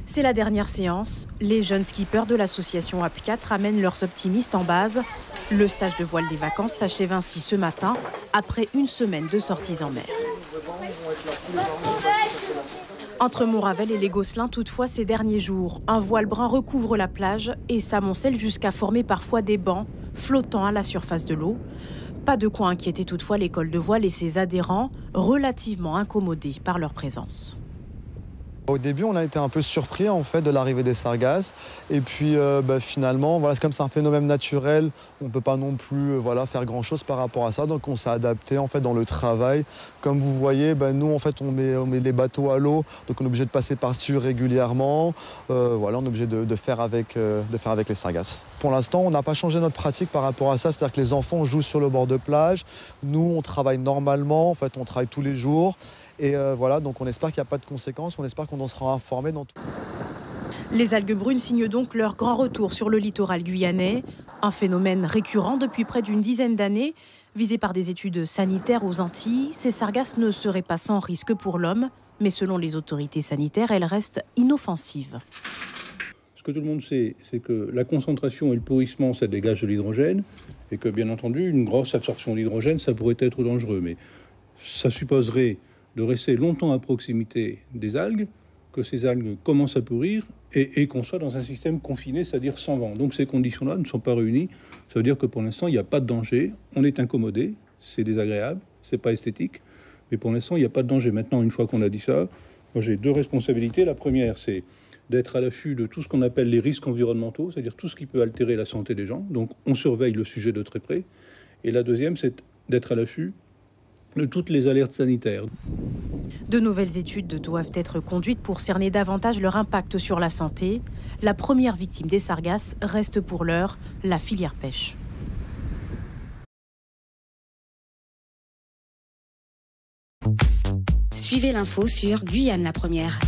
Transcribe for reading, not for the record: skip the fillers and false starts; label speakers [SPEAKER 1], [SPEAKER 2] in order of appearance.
[SPEAKER 1] C'est la dernière séance. Les jeunes skippers de l'association AP4 amènent leurs optimistes en base. Le stage de voile des vacances s'achève ainsi ce matin, après une semaine de sorties en mer. Entre Montravel et les Gosselins, toutefois, ces derniers jours, un voile brun recouvre la plage et s'amoncelle jusqu'à former parfois des bancs flottant à la surface de l'eau. Pas de quoi inquiéter toutefois l'école de voile et ses adhérents, relativement incommodés par leur présence.
[SPEAKER 2] Au début, on a été un peu surpris en fait de l'arrivée des sargasses. Et puis finalement, c'est comme c'est un phénomène naturel, on ne peut pas non plus faire grand-chose par rapport à ça. Donc on s'est adapté en fait dans le travail. Comme vous voyez, nous en fait on met les bateaux à l'eau, donc on est obligé de passer par-dessus régulièrement. On est obligé de faire avec les sargasses. Pour l'instant, on n'a pas changé notre pratique par rapport à ça. C'est-à-dire que les enfants jouent sur le bord de plage. Nous, on travaille normalement. En fait, on travaille tous les jours. Et donc on espère qu'il n'y a pas de conséquences, on espère qu'on en sera informé dans tout.
[SPEAKER 1] Les algues brunes signent donc leur grand retour sur le littoral guyanais, un phénomène récurrent depuis près d'une dizaine d'années. Visé par des études sanitaires aux Antilles, ces sargasses ne seraient pas sans risque pour l'homme, mais selon les autorités sanitaires, elles restent inoffensives.
[SPEAKER 3] Ce que tout le monde sait, c'est que la concentration et le pourrissement, ça dégage de l'hydrogène, et que bien entendu, une grosse absorption d'hydrogène, ça pourrait être dangereux, mais ça supposerait de rester longtemps à proximité des algues, que ces algues commencent à pourrir et qu'on soit dans un système confiné, c'est-à-dire sans vent. Donc ces conditions-là ne sont pas réunies. Ça veut dire que pour l'instant, il n'y a pas de danger. On est incommodé, c'est désagréable, c'est pas esthétique, mais pour l'instant, il n'y a pas de danger. Maintenant, une fois qu'on a dit ça, moi j'ai deux responsabilités. La première, c'est d'être à l'affût de tout ce qu'on appelle les risques environnementaux, c'est-à-dire tout ce qui peut altérer la santé des gens. Donc on surveille le sujet de très près. Et la deuxième, c'est d'être à l'affût de toutes les alertes sanitaires.
[SPEAKER 1] De nouvelles études doivent être conduites pour cerner davantage leur impact sur la santé. La première victime des sargasses reste pour l'heure la filière pêche.
[SPEAKER 4] Suivez l'info sur Guyane la Première.